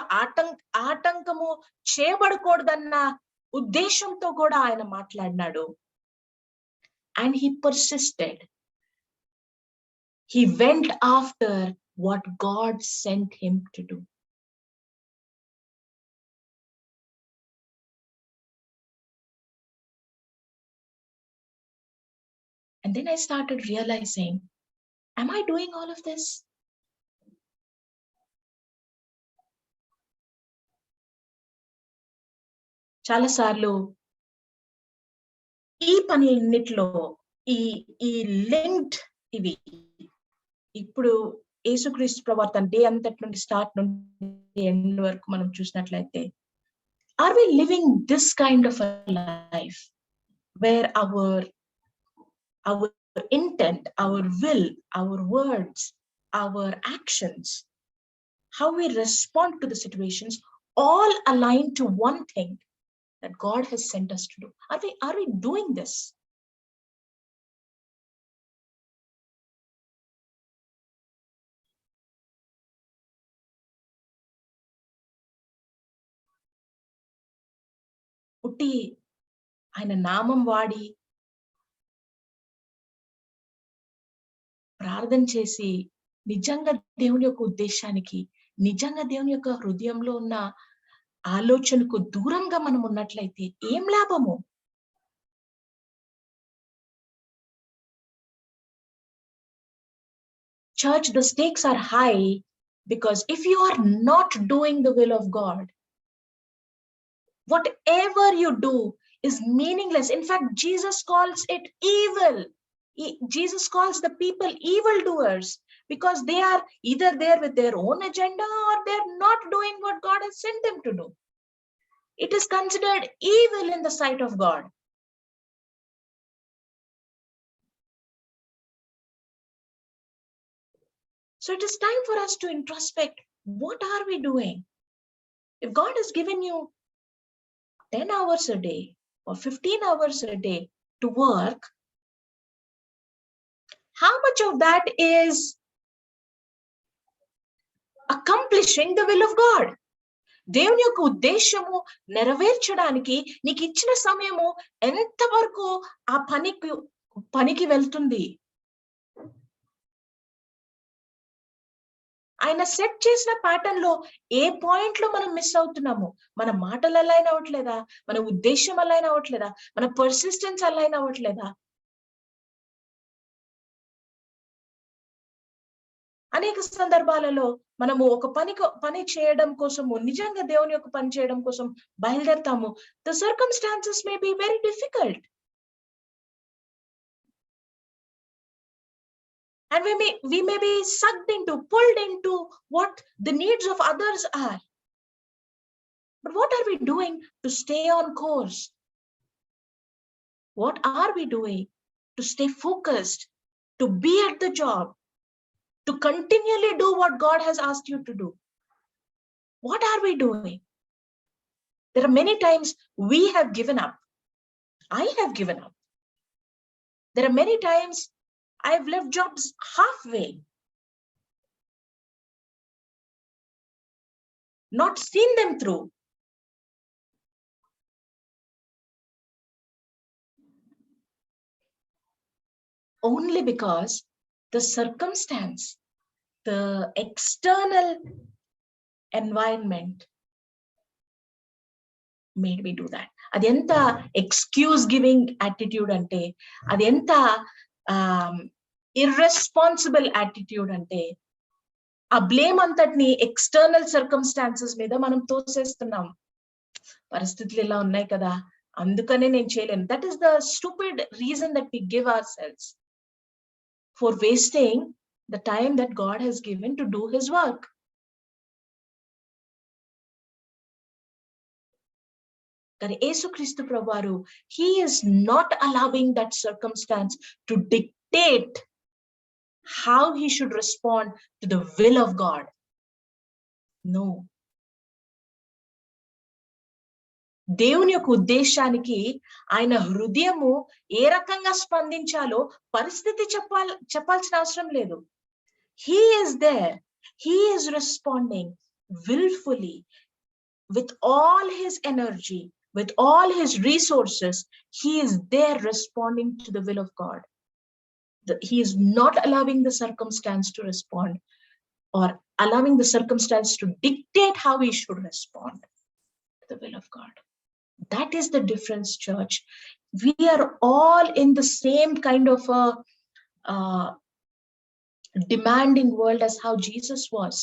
ఆటంకము చేయబడకూడదన్న ఉద్దేశంతో కూడా ఆయన మాట్లాడినాడు. And he persisted. He went after what God sent him to do. And then I started realizing, am I doing all of this? చాలా సార్లు ఈ పనులన్నిటిలో ఈ లింక్డ్ ఇవి ఇప్పుడు యేసుక్రీస్తు ప్రవర్తన డే అంతటి నుండి స్టార్ట్ నుండి ఎండ్ వరకు మనం చూసినట్లయితే, are we living this kind of a life where our intent, our will, our words, our actions, how we respond to the situations, all align to one thing that God has sent us to do? Are we doing this? పుట్టి ఆయన నామం వాడి ప్రార్థన చేసి నిజంగా దేవుని యొక్క ఉద్దేశానికి, నిజంగా దేవుని యొక్క హృదయంలో ఉన్న ఆలోచనకు దూరంగా మనం ఉన్నట్లయితే ఏం లాభము? Church, the stakes are high, because if you are not doing the will of God, whatever you do is meaningless. In fact, Jesus calls it evil. Jesus calls the people evildoers, because they are either there with their own agenda or they're not doing what God has sent them to do. It is considered evil in the sight of God. So it is time for us to introspect. What are we doing? If God has given you 10 hours a day or 15 hours a day to work, how much of that is accomplishing the will of God? దేవుని యొక్క ఉద్దేశము నెరవేర్చడానికి నీకు ఇచ్చిన సమయము ఎంతవరకు ఆ పనికి వెళ్తుంది? ఆయన సెట్ చేసిన ప్యాటర్న్ లో ఏ పాయింట్ లో మనం మిస్ అవుతున్నాము? మన మాటలు అలైన్ అవ్వట్లేదా? మన ఉద్దేశం అలైన్ అవ్వట్లేదా? మన పర్సిస్టెన్స్ అలైన్ అవ్వట్లేదా? అనేక సందర్భాలలో మనము ఒక పని చేయడం కోసము, నిజంగా దేవుని యొక్క పని చేయడం కోసం బయలుదేరతాము. The circumstances may be very difficult. And we may be sucked into, pulled into what the needs of others are. But what are we doing to stay on course? What are we doing to stay focused, to be at the job, to continually do what God has asked you to do. What are we doing? There are many times we have given up. I have given up. There are many times I have left jobs halfway, not seen them through. Only because the circumstance, the external environment made me do that. అది ఎంత ఎక్స్క్యూజ్ గివింగ్ యాటిట్యూడ్ అంటే, అది ఎంత ఇర్రెస్పాన్సిబుల్ యాటిట్యూడ్ అంటే, ఆ బ్లేమ్ అంతటిని ఎక్స్టర్నల్ సర్కమ్స్టాన్సెస్ మీద మనం తోసేస్తున్నాం. పరిస్థితులు ఇలా ఉన్నాయి కదా, అందుకనే నేను చేయలేను. That is the stupid reason that we give our selves for wasting the time that God has given to do his work. కానీ యేసుక్రీస్తు ప్రభువారు, he is not allowing that circumstance to dictate how he should respond to the will of God. No. దేవుని యొక్క ఉద్దేశానికి ఆయన హృదయము ఏ రకంగా స్పందించాలో పరిస్థితి చెప్పాల్సిన అవసరం లేదు. He is there. He is responding willfully with all his energy, with all his resources. He is there responding to the will of God. He is not allowing the circumstance to respond, or allowing the circumstance to dictate how he should respond to the will of God. That is the difference, church. We are all in the same kind of a demanding world as how Jesus was.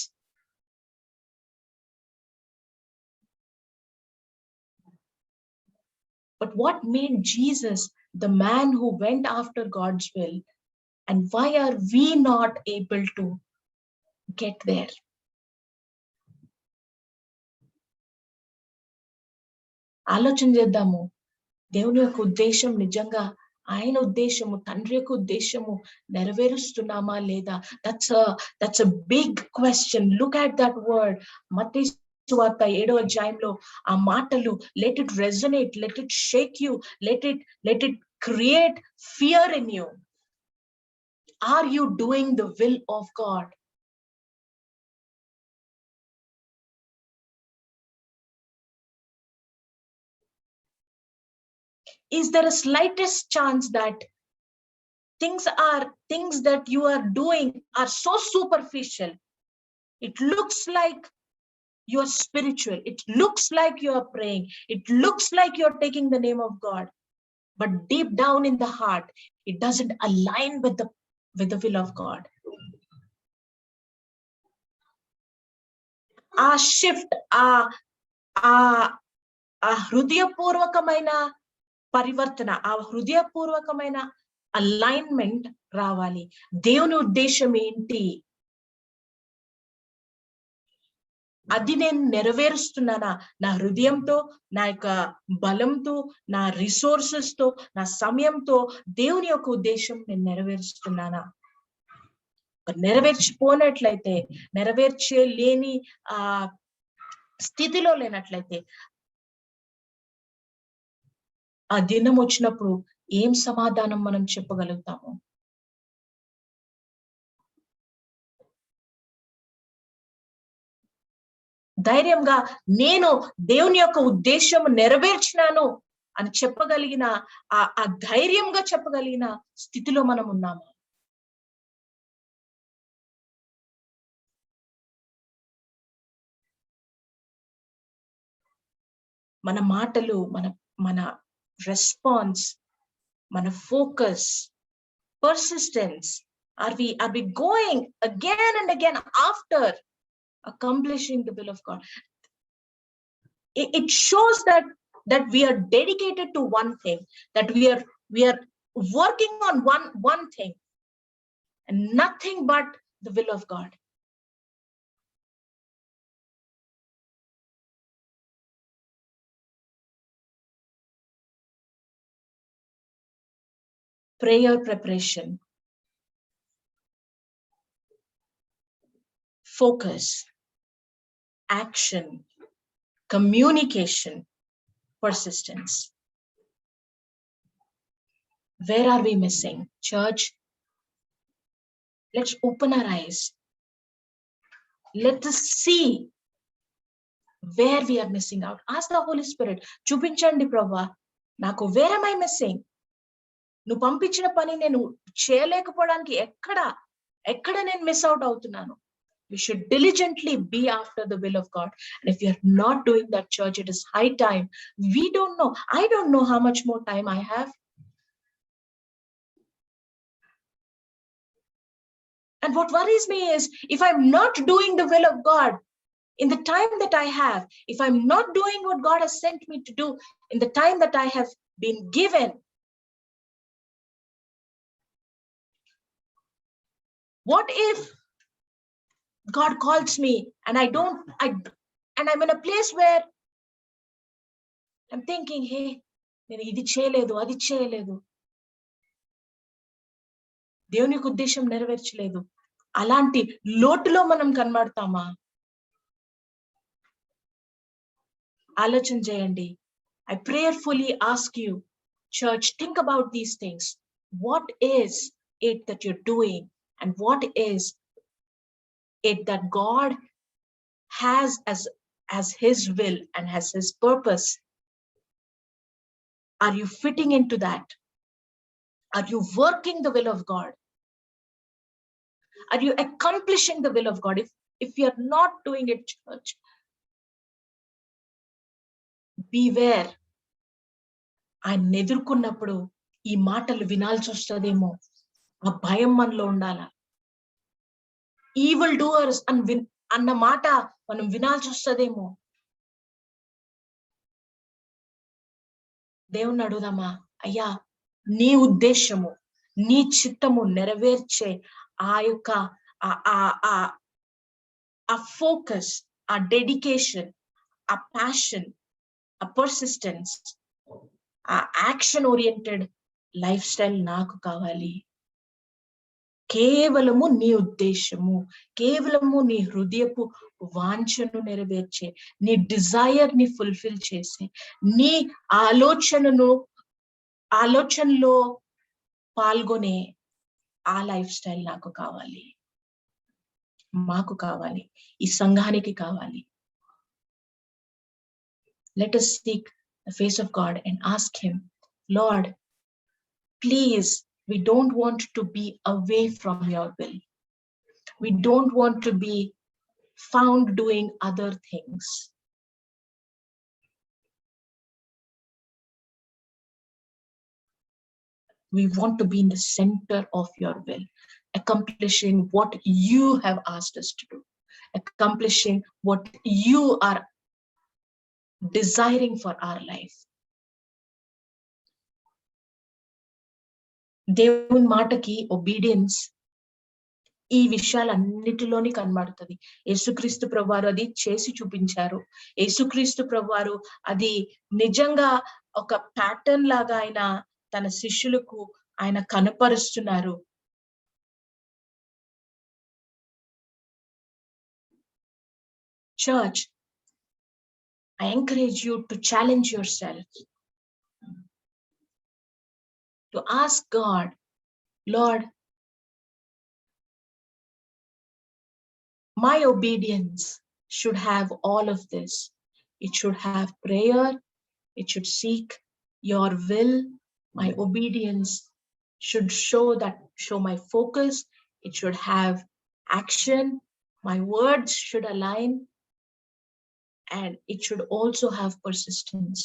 But what made Jesus the man who went after God's will, and why are we not able to get there? ఆలోచన చేద్దాము. దేవుని యొక్క ఉద్దేశం నిజంగా ఆయన ఉద్దేశము, తండ్రి యొక్క ఉద్దేశము నెరవేరుస్తున్నామా లేదా? That's a big question. Look at that word. మత్తయి సువార్త 7వ అధ్యాయంలో ఆ మాటలు, let it resonate, let it shake you, let it create fear in you. Are you doing the will of God? Is there a slightest chance that things that you are doing are so superficial? It looks like you're spiritual. It looks like you're praying. It looks like you're taking the name of God. But deep down in the heart, it doesn't align with the will of God. ఆ షిఫ్ట్, ఆ హృదయపూర్వకమైన పరివర్తన, ఆ హృదయపూర్వకమైన అలైన్మెంట్ రావాలి. దేవుని ఉద్దేశం ఏంటి, అది నేను నెరవేరుస్తున్నానా? నా హృదయంతో, నా యొక్క బలంతో, నా రిసోర్సెస్ తో, నా సమయంతో దేవుని యొక్క ఉద్దేశం నేను నెరవేరుస్తున్నానా? నెరవేర్చిపోనట్లయితే, నెరవేర్చలేని స్థితిలో లేనట్లయితే, ఆ దినం వచ్చినప్పుడు ఏం సమాధానం మనం చెప్పగలుగుతాము? ధైర్యంగా నేను దేవుని యొక్క ఉద్దేశం నెరవేర్చినాను అని చెప్పగలిగిన, ఆ ధైర్యంగా చెప్పగలిగిన స్థితిలో మనం ఉన్నాము. మన మాటలు, మన రెస్పాన్స్, మన focus, persistence, are we going again and again after accomplishing the will of God? It shows that we are dedicated to one thing, that we are working on one thing and nothing but the will of God. Prayer preparation. focus, action, communication, persistence. Where are we missing? Church, let's open our eyes. Let us see where we are missing out. Ask the Holy Spirit, చూపించండి ప్రభా, నాకు where am I missing? నువ్వు పంపించిన పని నేను చేయలేకపోవడానికి ఎక్కడ నేను మిస్ అవుట్ అవుతున్నాను? We should diligently be after the will of God. And if you are not doing that, church, it is high time. We don't know. I don't know how much more time I have. And what worries me is, if I'm not doing the will of God in the time that I have, if I'm not doing what God has sent me to do in the time that I have been given, what if God calls me and I'm in a place where I'm thinking, hey, నేను ఇది చేయలేదు, అది చేయలేదు, దేవునికి ఉద్దేశం నెరవేర్చలేదు, అలాంటి లోటులో మనం కనబడతామా? ఆలోచన చేయండి. I prayerfully ask you, church, think about these things. What is it that you're doing, and what is it that God has as his will and has his purpose? Are you fitting into that? Are you working the will of God? Are you accomplishing the will of God? If you're not doing it, church, beware. ఆయన ఎదుర్కొన్నప్పుడు ఈ మాటలు వినాల్సి వస్తుందేమో, ఆ భయం మనలో ఉండాల. ఈవిల్ డూవర్స్ అన్న మాట మనం వినాల్సి వస్తుందేమో. దేవుణ్ణి అడుగుదామా, అయ్యా నీ ఉద్దేశము, నీ చిత్తము నెరవేర్చే ఆ యొక్క ఆ ఫోకస్, ఆ డెడికేషన్, ఆ ప్యాషన్, ఆ పర్సిస్టెన్స్, ఆ యాక్షన్ ఓరియంటెడ్ లైఫ్ స్టైల్ నాకు కావాలి. కేవలము నీ ఉద్దేశము, కేవలము నీ హృదయపు వాంఛను నెరవేర్చే, నీ డిజైర్ ని ఫుల్ఫిల్ చేసే, నీ ఆలోచనలో పాల్గొనే ఆ లైఫ్ స్టైల్ నాకు కావాలి, మాకు కావాలి, ఈ సంఘానికి కావాలి. Let us seek the face of God and ask him, Lord, please, we don't want to be away from your will. We don't want to be found doing other things. We want to be in the center of your will, accomplishing what you have asked us to do, accomplishing what you are desiring for our life. దేవుని మాటకి ఒబీడియన్స్ ఈ విషయాలన్నిటిలోని కనబడుతుంది. యేసుక్రీస్తు ప్రభువారు అది చేసి చూపించారు. యేసుక్రీస్తు ప్రభువారు అది నిజంగా ఒక ప్యాటర్న్ లాగా ఆయన తన శిష్యులకు ఆయన కనపరుస్తున్నారు. Church, I encourage you to challenge yourself, to ask God, Lord, my obedience should have all of this. It should have prayer. It should seek your will. My obedience should show my focus. It should have action. My words should align. And it should also have persistence.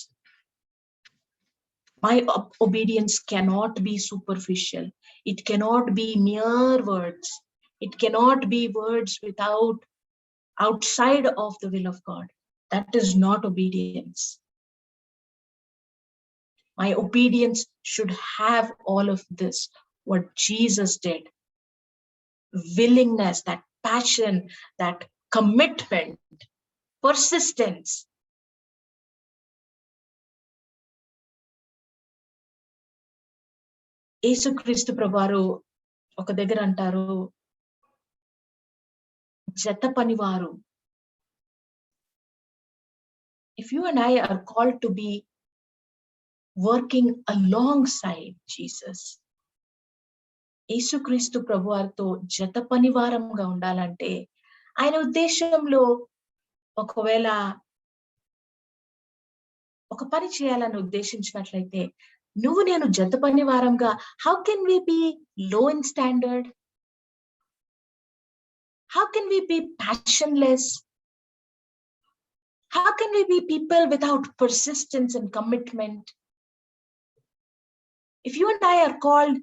My obedience cannot be superficial. It cannot be mere words. It cannot be words outside of the will of God. That is not obedience. My obedience should have all of this, what Jesus did. Willingness, that passion, that commitment, persistence. యేసుక్రీస్తు ప్రభువారు ఒక దగ్గర అంటారు, జత పనివారు. If you and I are called to be working alongside Jesus, యేసుక్రీస్తు ప్రభువారితో జత పనివారంగా ఉండాలంటే ఆయన ఉద్దేశంలో ఒకవేళ ఒక పని చేయాలని ఉద్దేశించినట్లయితే నువ్వు నేను జత పనివారంగా, how can we be low in standard? How can we be passionless? How can we be people without persistence and commitment? If you and I are called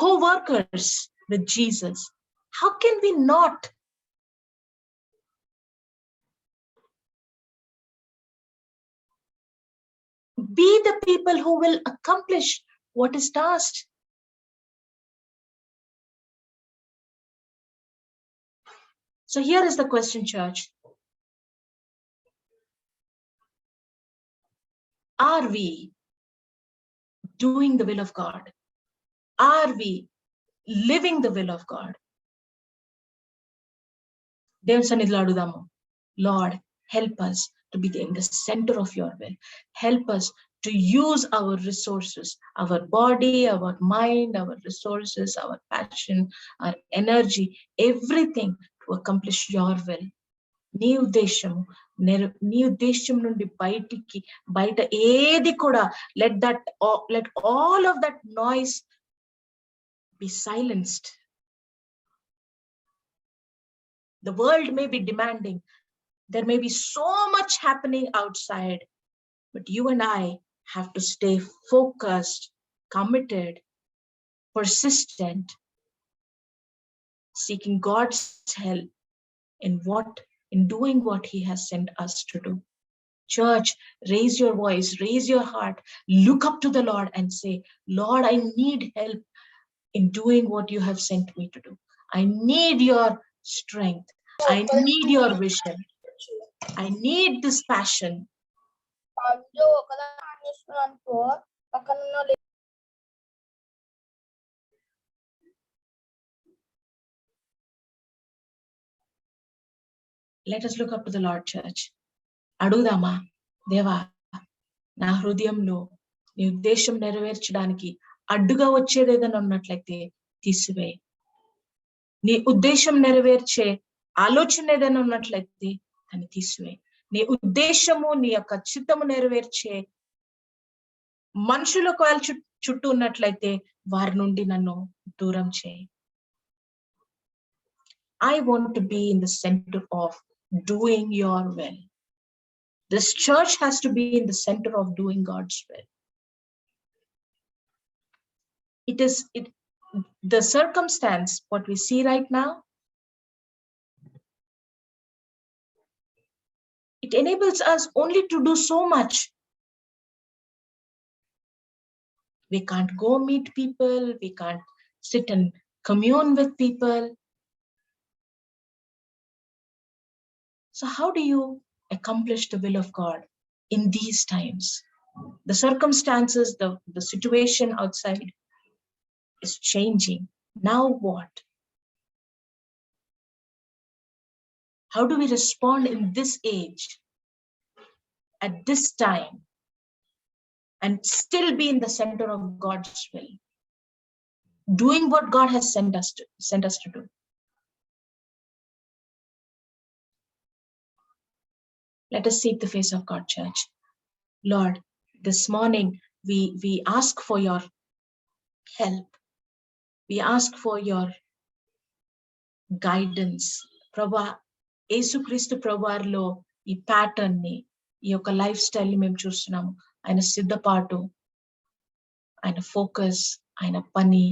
co-workers with Jesus, how can we not be the people who will accomplish what is tasked? So here is the question, church. Are we doing the will of God? Are we living the will of God? దేవుని సన్నిధిలో అడుగుదాము. Lord, help us to be in the center of your will. Help us to use our resources, our body, our mind, our resources, our passion, our energy, everything to accomplish your will. నీ ఉద్దేశం నుండి బయట ఏది కూడా let all of that noise be silenced. The world may be demanding, there may be so much happening outside, but you and I have to stay focused, committed, persistent, seeking God's help in doing what he has sent us to do. Church, raise your voice, raise your heart, look up to the Lord and say, Lord, I need help in doing what you have sent me to do. I need your strength. I need your vision. I need this passion. Let us look up to the Lord, church. అడుగుదామా, దేవా, నా హృదయంలో నీ ఉద్దేశం నెరవేర్చడానికి అడ్డుగా వచ్చేది ఏదైనా ఉన్నట్లయితే తీసివేయి. నీ ఉద్దేశం నెరవేర్చే ఆలోచన ఏదైనా ఉన్నట్లయితే దాన్ని తీసివేయి. నీ ఉద్దేశము, నీ యొక్క చిత్తము నెరవేర్చే మనుషుల చుట్టూ ఉన్నట్లయితే వారి నుండి నన్ను దూరం చేయి. I want to be in the center of doing your will. This church has to be in the center of doing God's will. The circumstance, what we see right now, it enables us only to do so much. We can't go meet people, we can't sit and commune with people. So how do you accomplish the will of God in these times? The circumstances, the situation outside is changing. Now what? How do we respond in this age, at this time, and still be in the center of God's will, doing what God has sent us to do? Let us seek the face of God, church. Lord, this morning we ask for your help. We ask for your guidance. Prabha, యేసుక్రీస్తు ప్రభువారిలో ఈ ప్యాటర్న్ ని, ఈ యొక్క లైఫ్ స్టైల్ ని మేము చూస్తున్నాము. ఆయన సిద్ధపాటు, ఆయన ఫోకస్, ఆయన పని,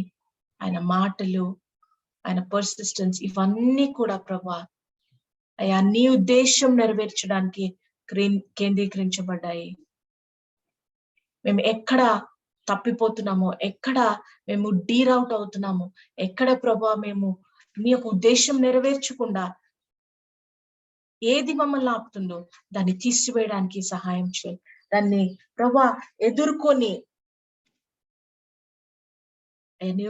ఆయన మాటలు, ఆయన పర్సిస్టెన్స్, ఇవన్నీ కూడా ప్రభా అయ్యా నీ ఉద్దేశం నెరవేర్చడానికి కేంద్రీకరించబడ్డాయి. మేము ఎక్కడ తప్పిపోతున్నామో, ఎక్కడ మేము డీరౌట్ అవుతున్నామో, ఎక్కడ ప్రభా మేము మీ యొక్క ఉద్దేశం నెరవేర్చకుండా ఏది మమ్మల్ని ఆపుతుందో దాన్ని తీసివేయడానికి సహాయం చేయి. దాన్ని ప్రభా ఎదుర్కొని నీ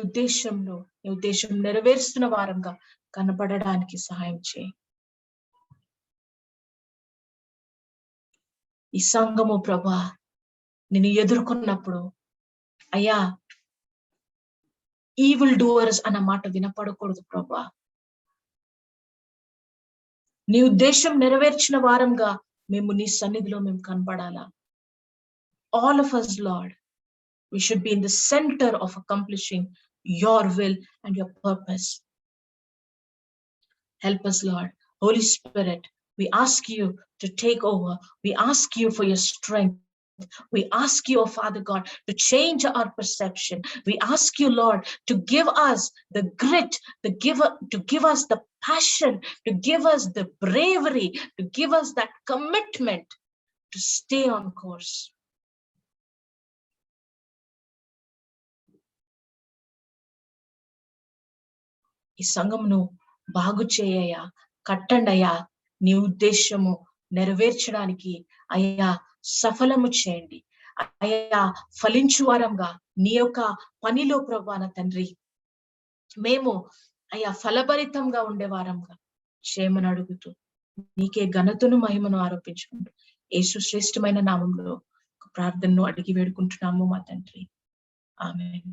ఉద్దేశం నెరవేరుస్తున్న వారంగా కనపడడానికి సహాయం చేయి. ఈ సంఘము ప్రభా నిన్ను ఎదుర్కొన్నప్పుడు అయ్యా ఈవిల్ డూవర్స్ అన్న మాట వినపడకూడదు ప్రభా. నీ ఉద్దేశం నెరవేర్చిన వారంగా మేము నీ సన్నిధిలో మేము కనపడాలా. All of us Lord, we should be in the center of accomplishing your will and your purpose. Help us, Lord. Holy Spirit, we ask you to take over. We ask you for your strength. We ask you, oh Father God, to change our perception. We ask you, Lord, to give us the grit, to give us the passion, to give us the bravery, to give us that commitment to stay on course. ఈ సంఘమును బాగు చేయయ్యా, కట్టండి అయ్యా. నీ ఉద్దేశము నెరవేర్చడానికి అయ్యా సఫలము చేయండి అయ్యా. ఫలించు వారంగా నీ యొక్క పనిలో ప్రభా నా తండ్రి మేము అయ్యా ఫలభరితంగా ఉండేవారంగా చేయమని అడుగుతూ నీకే ఘనతను మహిమను ఆరోపించుకుంటూ యేసు శ్రేష్టమైన నామంలో ప్రార్థనను అడిగి వేడుకుంటున్నాము మా తండ్రి. ఆమేన్.